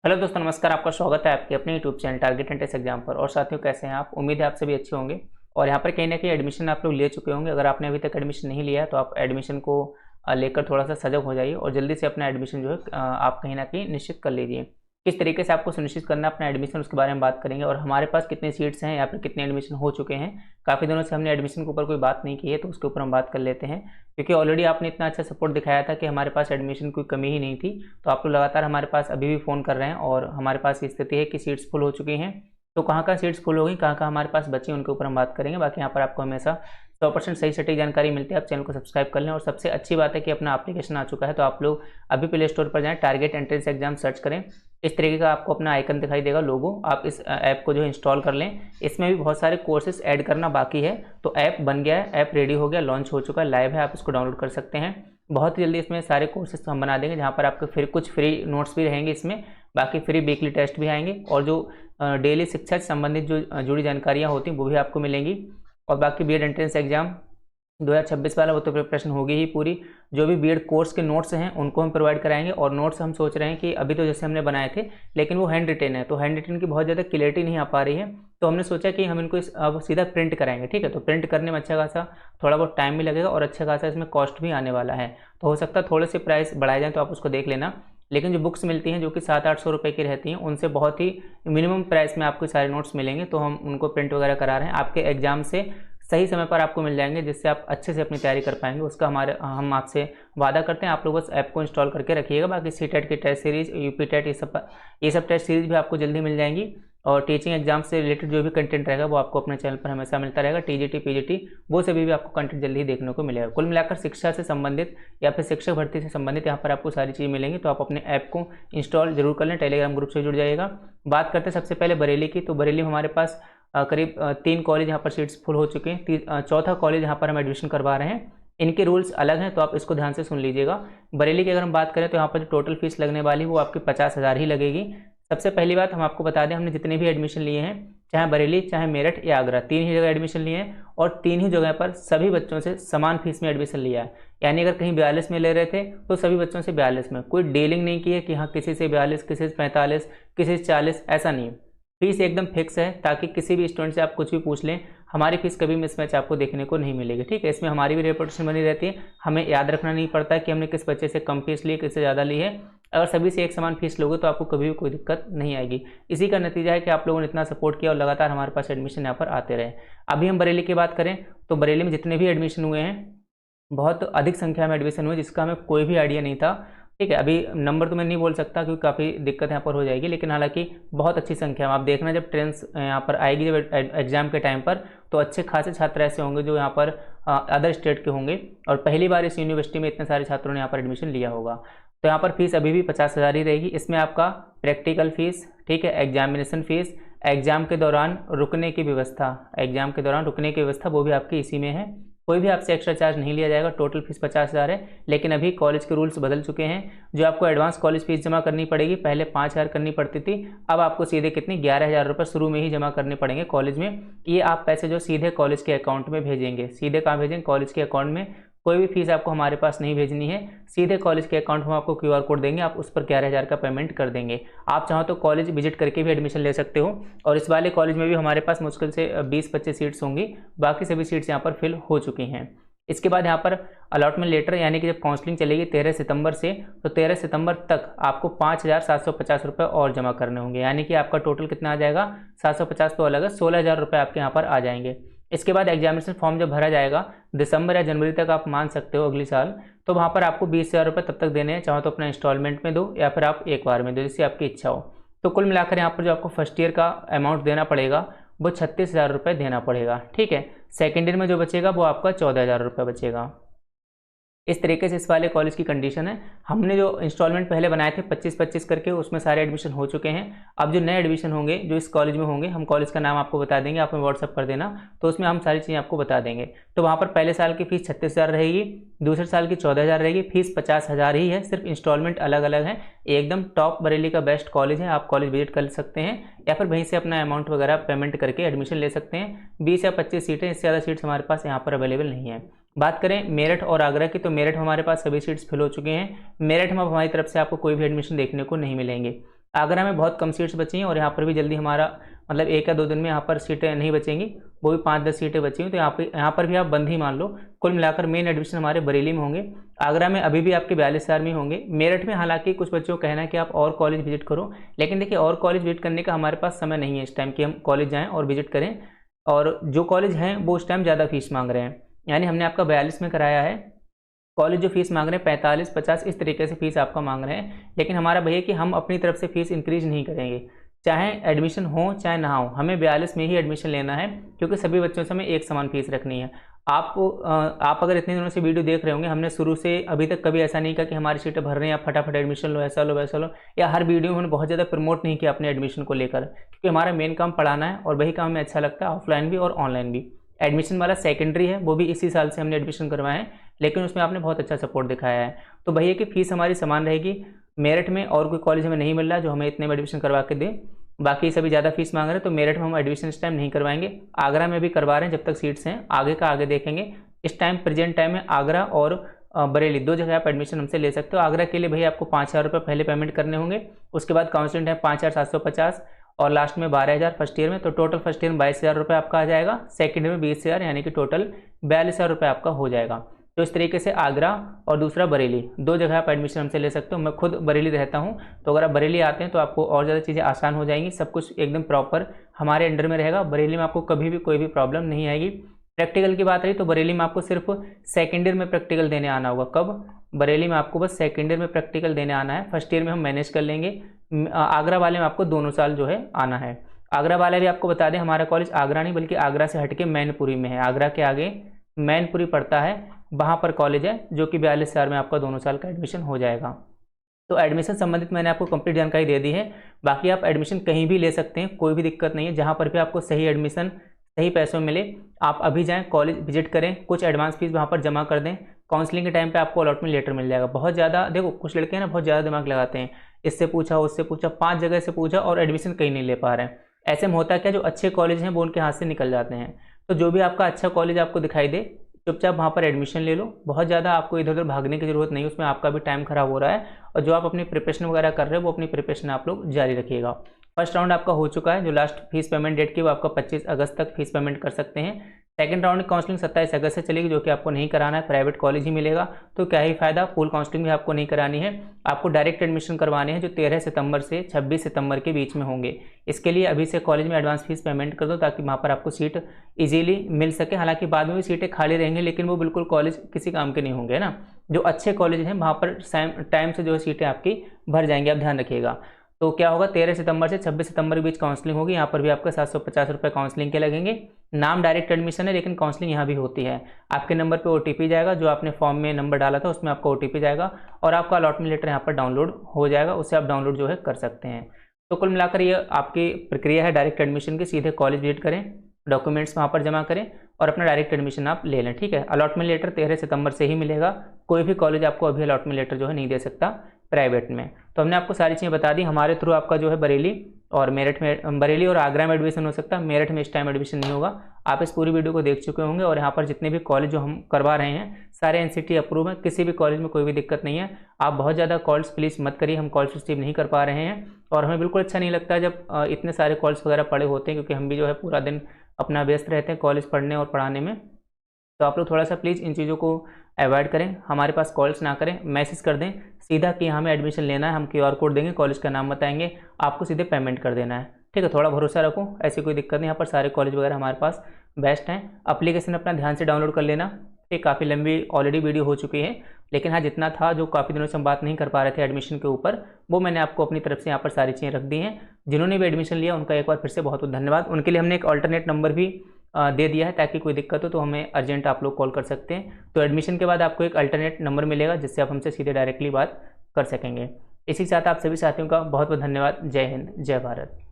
Hello दोस्तों, नमस्कार। आपका स्वागत है आपके अपने YouTube channel target and test exam पर। और साथियों, कैसे हैं आप? उम्मीद है आप सभी अच्छे होंगे। और यहाँ पर कहीं ना कहीं एडमिशन आप लोग ले चुके होंगे। अगर आपने अभी तक एडमिशन नहीं लिया है तो आप एडमिशन को लेकर थोड़ा सा सजग हो जाइए और जल्दी से अपना एडमिशन जो है आप कहीं ना कहीं निश्चित कर लीजिए। किस तरीके से आपको सुनिश्चित करना है अपना एडमिशन, उसके बारे में बात करेंगे। और हमारे पास कितनी सीट्स हैं, या फिर कितने एडमिशन हो चुके हैं। काफ़ी दिनों से हमने एडमिशन के ऊपर कोई बात नहीं की है, तो उसके ऊपर हम बात कर लेते हैं। क्योंकि ऑलरेडी आपने इतना अच्छा सपोर्ट दिखाया था कि हमारे पास एडमिशन की कमी ही नहीं थी। तो आप लोग लगातार हमारे पास अभी भी फ़ोन कर रहे हैं और हमारे पास ये स्थिति है कि सीट्स फुल हो चुकी हैं। तो कहाँ सीट्स फुल हो गई, कहाँ हमारे पास बची, उनके ऊपर हम बात करेंगे। बाकी यहाँ पर आपको हमेशा 100% सही सटीक जानकारी मिलती है। आप चैनल को सब्सक्राइब कर लें। और सबसे अच्छी बात है कि अपना एप्लीकेशन आ चुका है, तो आप लोग अभी प्ले स्टोर पर जाएँ, टारगेट एंट्रेंस एग्जाम सर्च करें। इस तरीके का आपको अपना आइकन दिखाई देगा, लोगो। आप इस ऐप को जो है इंस्टॉल कर लें। इसमें भी बहुत सारे कोर्सेज ऐड करना बाकी है। तो ऐप बन गया है, ऐप रेडी हो गया, लॉन्च हो चुका है, लाइव है, आप इसको डाउनलोड कर सकते हैं। बहुत ही जल्दी इसमें सारे कोर्सेज हम बना देंगे, जहाँ पर आपके फिर कुछ फ्री नोट्स भी रहेंगे इसमें। बाकी फ्री वीकली टेस्ट भी आएंगे, और जो डेली शिक्षा से संबंधित जो जुड़ी जानकारियाँ होती हैं वो भी आपको मिलेंगी। और बाकी बीएड एंट्रेंस एग्जाम 2026 वाला वो तो प्रिपरेशन होगी ही पूरी। जो भी बीएड कोर्स के नोट्स हैं उनको हम प्रोवाइड कराएंगे। और नोट्स हम सोच रहे हैं कि अभी तो जैसे हमने बनाए थे, लेकिन वो हैंड रिटेन है, तो हैंड रिटेन की बहुत ज़्यादा क्लियरिटी नहीं आ पा रही है। तो हमने सोचा कि हम इनको अब सीधा प्रिंट कराएंगे। ठीक है, तो प्रिंट करने में अच्छा खासा थोड़ा बहुत टाइम भी लगेगा और अच्छा खासा इसमें कॉस्ट भी आने वाला है। तो हो सकता है थोड़े से प्राइस बढ़ाए जाएँ, तो आप उसको देख लेना। लेकिन जो बुक्स मिलती हैं जो कि 700-800 रुपये की रहती हैं, उनसे बहुत ही मिनिमम प्राइस में आपको सारे नोट्स मिलेंगे। तो हम उनको प्रिंट वगैरह करा रहे हैं, आपके एग्जाम से सही समय पर आपको मिल जाएंगे, जिससे आप अच्छे से अपनी तैयारी कर पाएंगे। उसका हम आपसे वादा करते हैं। आप लोग बस ऐप को इंस्टॉल करके रखिएगा। बाकी सीटेट की टेस्ट सीरीज, यूपी टेट, ये सब टेस्ट सीरीज भी आपको जल्दी मिल जाएंगी। और टीचिंग एग्जाम से रिलेटेड जो भी कंटेंट रहेगा वो आपको अपने चैनल पर हमेशा मिलता रहेगा। टीजीटी, पीजीटी, वो सभी भी आपको कंटेंट जल्दी ही देखने को मिलेगा। कुल मिलाकर शिक्षा से संबंधित या फिर शिक्षक भर्ती से संबंधित यहाँ पर आपको सारी चीज़ मिलेंगी। तो आप अपने ऐप को इंस्टॉल जरूर कर लें, टेलीग्राम ग्रुप से जुड़ जाइएगा। बात करते हैं सबसे पहले बरेली की। तो बरेली में हमारे पास करीब 3 कॉलेज यहाँ पर सीट्स फुल हो चुके हैं। चौथा कॉलेज यहाँ पर हम एडमिशन करवा रहे हैं। इनके रूल्स अलग हैं, तो आप इसको ध्यान से सुन लीजिएगा। बरेली की अगर हम बात करें तो यहाँ पर जो टोटल फीस लगने वाली वो आपकी 50,000 ही लगेगी। सबसे पहली बात हम आपको बता दें, हमने जितने भी एडमिशन लिए हैं, चाहे बरेली, चाहे मेरठ या आगरा, 3 ही जगह एडमिशन लिए हैं। और 3 ही जगह पर सभी बच्चों से समान फीस में एडमिशन लिया है। यानी अगर कहीं 42 में ले रहे थे तो सभी बच्चों से 42 में। कोई डीलिंग नहीं की है कि हाँ किसी से 42, किसी से 45, किसी से 40, ऐसा नहीं। फीस एकदम फिक्स है, ताकि किसी भी स्टूडेंट से आप कुछ भी पूछ लें, हमारी फीस कभी मिसमैच आपको देखने को नहीं मिलेगी। ठीक है, इसमें हमारी भी रेपुटेशन बनी रहती है। हमें याद रखना नहीं पड़ता कि हमने किस बच्चे से कम फीस ली, किससे ज़्यादा ली है। अगर सभी से एक समान फीस लोगे तो आपको कभी भी कोई दिक्कत नहीं आएगी। इसी का नतीजा है कि आप लोगों ने इतना सपोर्ट किया और लगातार हमारे पास एडमिशन यहाँ पर आते रहे। अभी हम बरेली की बात करें तो बरेली में जितने भी एडमिशन हुए हैं, बहुत अधिक संख्या में एडमिशन हुए, जिसका हमें कोई भी आइडिया नहीं था। ठीक है, अभी नंबर तो मैं नहीं बोल सकता क्योंकि काफ़ी दिक्कत यहाँ पर हो जाएगी, लेकिन हालांकि बहुत अच्छी संख्या में। आप देखना जब ट्रेंस यहाँ पर आएगी, जब एग्जाम के टाइम पर, तो अच्छे खासे छात्र ऐसे होंगे जो यहाँ पर अदर स्टेट के होंगे और पहली बार इस यूनिवर्सिटी में इतने सारे छात्रों ने यहाँ पर एडमिशन लिया होगा। तो यहाँ पर फीस अभी भी 50,000 ही रहेगी। इसमें आपका प्रैक्टिकल फीस, ठीक है, एग्जामिनेशन फीस, एग्जाम के दौरान रुकने की व्यवस्था, एग्जाम के दौरान रुकने की व्यवस्था वो भी आपकी इसी में है। कोई भी आपसे एक्स्ट्रा चार्ज नहीं लिया जाएगा। टोटल फीस 50,000 है। लेकिन अभी कॉलेज के रूल्स बदल चुके हैं। जो आपको एडवांस कॉलेज फीस जमा करनी पड़ेगी, पहले 5,000 करनी पड़ती थी, अब आपको सीधे कितनी 11,000 रुपये शुरू में ही जमा करने पड़ेंगे कॉलेज में। ये आप पैसे जो सीधे कॉलेज के अकाउंट में भेजेंगे। सीधे कहाँ भेजेंगे? कॉलेज के अकाउंट में। कोई भी फीस आपको हमारे पास नहीं भेजनी है, सीधे कॉलेज के अकाउंट में आपको क्यूआर कोड देंगे, आप उस पर 11,000 का पेमेंट कर देंगे। आप चाहो तो कॉलेज विजिट करके भी एडमिशन ले सकते हो। और इस वाले कॉलेज में भी हमारे पास मुश्किल से 20-25 सीट्स होंगी। बाकी सभी सीट्स यहाँ पर फिल हो चुकी हैं। इसके बाद यहाँ पर अलॉटमेंट लेटर, यानी कि जब काउंसलिंग चलेगी 13 सितंबर से, तो 13 सितंबर तक आपको 5,750 रुपये और जमा करने होंगे। यानी कि आपका टोटल कितना आ जाएगा? 750 तो अलग है, 16,000 रुपये आपके यहाँ पर आ जाएंगे। इसके बाद एग्जामिनेशन फॉर्म जब भरा जाएगा दिसंबर या जनवरी तक, आप मान सकते हो अगली साल, तो वहाँ पर आपको 20,000 रुपये तब तक देने हैं। चाहो तो अपना इंस्टॉलमेंट में दो या फिर आप एक बार में दो, जिससे आपकी इच्छा हो। तो कुल मिलाकर यहाँ पर जो आपको फर्स्ट ईयर का अमाउंट देना पड़ेगा वो 36,000 रुपये देना पड़ेगा। ठीक है, सेकेंड ईयर में जो बचेगा वो आपका 14,000 रुपये बचेगा। इस तरीके से इस वाले कॉलेज की कंडीशन है। हमने जो इंस्टॉलमेंट पहले बनाए थे 25-25 करके, उसमें सारे एडमिशन हो चुके हैं। अब जो नए एडमिशन होंगे जो इस कॉलेज में होंगे, हम कॉलेज का नाम आपको बता देंगे, आप हमें व्हाट्सअप कर देना, तो उसमें हम सारी चीज़ें आपको बता देंगे। तो वहाँ पर पहले साल की फीस 36,000 रहेगी, दूसरे साल की 14,000 रहेगी। फीस 50,000 ही है, सिर्फ इंस्टॉलमेंट अलग अलग है। एकदम टॉप बरेली का बेस्ट कॉलेज है, आप कॉलेज विजिट कर सकते हैं या फिर वहीं से अपना अमाउंट वगैरह पेमेंट करके एडमिशन ले सकते हैं। 20 या 25 सीटें, इससे ज़्यादा सीट्स हमारे पास यहाँ पर अवेलेबल नहीं है। बात करें मेरठ और आगरा की, तो मेरठ हमारे पास सभी सीट्स फिल हो चुके हैं। मेरठ में अब हमारी तरफ से आपको कोई भी एडमिशन देखने को नहीं मिलेंगे। आगरा में बहुत कम सीट्स बची हैं और यहाँ पर भी जल्दी हमारा मतलब 1 या 2 दिन में यहाँ पर सीटें नहीं बचेंगी, वो भी 5-10 सीटें बची हुई, तो यहाँ पर भी आप बंद ही मान लो। कुल मिलाकर मेन एडमिशन हमारे बरेली में होंगे। आगरा में अभी भी आपके 42,000 में होंगे। मेरठ में हालांकि कुछ बच्चों का कहना है कि आप और कॉलेज विजिट करो, लेकिन देखिए और कॉलेज विजिट करने का हमारे पास समय नहीं है इस टाइम कि हम कॉलेज जाएँ और विजिट करें, और जो कॉलेज हैं वो उस टाइम ज़्यादा फीस मांग रहे हैं। यानी हमने आपका 42 में कराया है, कॉलेज जो फीस मांग रहे हैं 45-50 इस तरीके से फीस आपका मांग रहे हैं। लेकिन हमारा भैया कि हम अपनी तरफ से फीस इंक्रीज नहीं करेंगे, चाहे एडमिशन हो चाहे ना हो, हमें 42 में ही एडमिशन लेना है, क्योंकि सभी बच्चों से हमें एक समान फीस रखनी है। आप अगर इतने दिनों से वीडियो देख रहे होंगे, हमने शुरू से अभी तक कभी ऐसा नहीं कहा कि हमारी सीटें भर रहे हैं, आप फटाफट एडमिशन लो, ऐसा लो वैसा लो, या हर वीडियो में हमने बहुत ज़्यादा प्रमोट नहीं किया अपने एडमिशन को लेकर, क्योंकि हमारा मेन काम पढ़ाना है और वही काम हमें अच्छा लगता है, ऑफलाइन भी और ऑनलाइन भी। एडमिशन वाला सेकेंडरी है, वो भी इसी साल से हमने एडमिशन करवाए हैं, लेकिन उसमें आपने बहुत अच्छा सपोर्ट दिखाया है। तो भैया कि फ़ीस हमारी समान रहेगी। मेरठ में और कोई कॉलेज हमें नहीं मिल रहा जो हमें इतने में एडमिशन करवा के दे, बाकी सभी ज़्यादा फीस मांग रहे हैं, तो मेरठ में हम एडमिशन इस टाइम नहीं करवाएंगे। आगरा में भी करवा रहे हैं, जब तक सीट्स हैं, आगे का आगे देखेंगे। इस टाइम प्रेजेंट टाइम में आगरा और बरेली 2 जगह आप एडमिशन हमसे ले सकते हो। आगरा के लिए भैया आपको 5,000 रुपये पहले पेमेंट करने होंगे, उसके बाद काउंसलिंग टाइम 5,750 और लास्ट में 12,000 फर्स्ट ईयर में, तो टोटल फर्स्ट ईयर में 22,000 रुपये आपका आ जाएगा, सेकेंड ईयर में 20,000, यानी कि टोटल 42,000 रुपये आपका हो जाएगा। तो इस तरीके से आगरा और दूसरा बरेली 2 जगह आप एडमिशन हमसे ले सकते हो। मैं खुद बरेली रहता हूँ, तो अगर आप बरेली आते हैं तो आपको और ज़्यादा चीज़ें आसान हो जाएंगी, सब कुछ एकदम प्रॉपर हमारे अंडर में रहेगा। बरेली में आपको कभी भी कोई भी प्रॉब्लम नहीं आएगी। प्रैक्टिकल की बात रही तो बरेली में आपको सिर्फ सेकेंड ईयर में प्रैक्टिकल देने आना होगा। कब? बरेली में आपको बस सेकेंड ईयर में प्रैक्टिकल देने आना है, फर्स्ट ईयर में हम मैनेज कर लेंगे। आगरा वाले में आपको दोनों साल जो है आना है। आगरा वाले भी आपको बता दें, हमारा कॉलेज आगरा नहीं बल्कि आगरा से हटके मैनपुरी में है। आगरा के आगे मैनपुरी पड़ता है, वहाँ पर कॉलेज है, जो कि 42,000 में आपका दोनों साल का एडमिशन हो जाएगा। तो एडमिशन संबंधित मैंने आपको कंप्लीट जानकारी दे दी है। बाकी आप एडमिशन कहीं भी ले सकते हैं, कोई भी दिक्कत नहीं है। जहाँ पर भी आपको सही एडमिशन सही पैसों में मिले, आप अभी जाएं, कॉलेज विजिट करें, कुछ एडवांस फीस वहाँ पर जमा कर दें। काउंसलिंग के टाइम पे आपको अलॉटमेंट लेटर मिल जाएगा। बहुत ज़्यादा देखो, कुछ लड़के हैं ना बहुत ज़्यादा दिमाग लगाते हैं, इससे पूछा उससे पूछा, 5 जगह से पूछा और एडमिशन कहीं नहीं ले पा रहे हैं। ऐसे में होता क्या, जो अच्छे कॉलेज हैं वो उनके हाथ से निकल जाते हैं। तो जो भी आपका अच्छा कॉलेज आपको दिखाई दे, चुपचाप वहाँ पर एडमिशन ले लो। बहुत ज़्यादा आपको इधर उधर भागने की ज़रूरत नहीं है, उसमें आपका भी टाइम खराब हो रहा है। और जो आप अपनी प्रिपरेशन वगैरह कर रहे हो, वो अपनी प्रिपरेशन आप लोग जारी रखिएगा। फर्स्ट राउंड आपका हो चुका है, जो लास्ट फीस पेमेंट डेट की वो आपका 25 अगस्त तक फीस पेमेंट कर सकते हैं। सेकंड राउंड की काउंसलिंग 27 अगस्त से चलेगी, जो कि आपको नहीं कराना है, प्राइवेट कॉलेज ही मिलेगा, तो क्या ही फायदा। फुल काउंसलिंग भी आपको नहीं करानी है, आपको डायरेक्ट एडमिशन करवाने हैं, जो 13 सितंबर से 26 सितंबर के बीच में होंगे। इसके लिए अभी से कॉलेज में एडवांस फीस पेमेंट कर दो, ताकि वहाँ पर आपको सीट ईजिली मिल सके। हालांकि बाद में भी सीटें खाली रहेंगी, लेकिन वो बिल्कुल कॉलेज किसी काम के नहीं होंगे ना। जो अच्छे कॉलेज हैं वहाँ पर टाइम से जो है सीटें आपकी भर जाएंगी, आप ध्यान रखिएगा। तो क्या होगा, 13 सितंबर से 26 सितंबर के बीच काउंसलिंग होगी। यहाँ पर भी आपका 750 रुपये काउंसलिंग के लगेंगे। नाम डायरेक्ट एडमिशन है, लेकिन काउंसलिंग यहाँ भी होती है। आपके नंबर पे OTP जाएगा, जो आपने फॉर्म में नंबर डाला था उसमें आपका OTP जाएगा, और आपका अलॉटमेंट लेटर यहाँ पर डाउनलोड हो जाएगा, उससे आप डाउनलोड जो है कर सकते हैं। तो कुल मिलाकर ये आपकी प्रक्रिया है डायरेक्ट एडमिशन की। सीधे कॉलेज विजिट करें, डॉक्यूमेंट्स वहाँ पर जमा करें और अपना डायरेक्ट एडमिशन आप ले लें, ठीक है। अलॉटमेंट लेटर 13 सितंबर से ही मिलेगा। कोई भी कॉलेज आपको अभी अलॉटमेंट लेटर जो है नहीं दे सकता प्राइवेट में। तो हमने आपको सारी चीज़ें बता दी। हमारे थ्रू आपका जो है बरेली और मेरठ में, बरेली और आगरा में एडमिशन हो सकता है, मेरठ में इस टाइम एडमिशन नहीं होगा। आप इस पूरी वीडियो को देख चुके होंगे, और यहाँ पर जितने भी कॉलेज जो हम करवा रहे हैं सारे NCT अप्रूव है, किसी भी कॉलेज में कोई भी दिक्कत नहीं है। आप बहुत ज़्यादा कॉल्स प्लीज़ मत करिए, हम कॉल्स रिसीव नहीं कर पा रहे हैं, और हमें बिल्कुल अच्छा नहीं लगता जब इतने सारे कॉल्स वगैरह पड़े होते हैं, क्योंकि हम भी जो है पूरा दिन अपना व्यस्त रहते हैं कॉलेज पढ़ने और पढ़ाने में। तो आप लोग थोड़ा सा प्लीज़ इन चीज़ों को अवॉइड करें, हमारे पास कॉल्स ना करें, मैसेज कर दें सीधा कि हमें एडमिशन लेना है, हम QR कोड देंगे, कॉलेज का नाम बताएंगे, आपको सीधे पेमेंट कर देना है, ठीक है। थोड़ा भरोसा रखो, ऐसी कोई दिक्कत नहीं। यहाँ पर सारे कॉलेज वगैरह हमारे पास बेस्ट हैं। एप्लीकेशन अपना ध्यान से डाउनलोड कर लेना, ठीक। काफ़ी लंबी ऑलरेडी वीडियो हो चुकी है, लेकिन हाँ जितना था, जो काफ़ी दिनों से हम बात नहीं कर पा रहे थे एडमिशन के ऊपर, वो मैंने आपको अपनी तरफ से यहाँ पर सारी चीज़ें रख दी हैं। जिन्होंने भी एडमिशन लिया उनका एक बार फिर से बहुत बहुत धन्यवाद। उनके लिए हमने एक अल्टरनेट नंबर भी दे दिया है, ताकि कोई दिक्कत हो तो हमें अर्जेंट आप लोग कॉल कर सकते हैं। तो एडमिशन के बाद आपको एक अल्टरनेट नंबर मिलेगा, जिससे आप हमसे सीधे डायरेक्टली बात कर सकेंगे। इसी के साथ आप सभी साथियों का बहुत बहुत धन्यवाद। जय हिंद, जय भारत।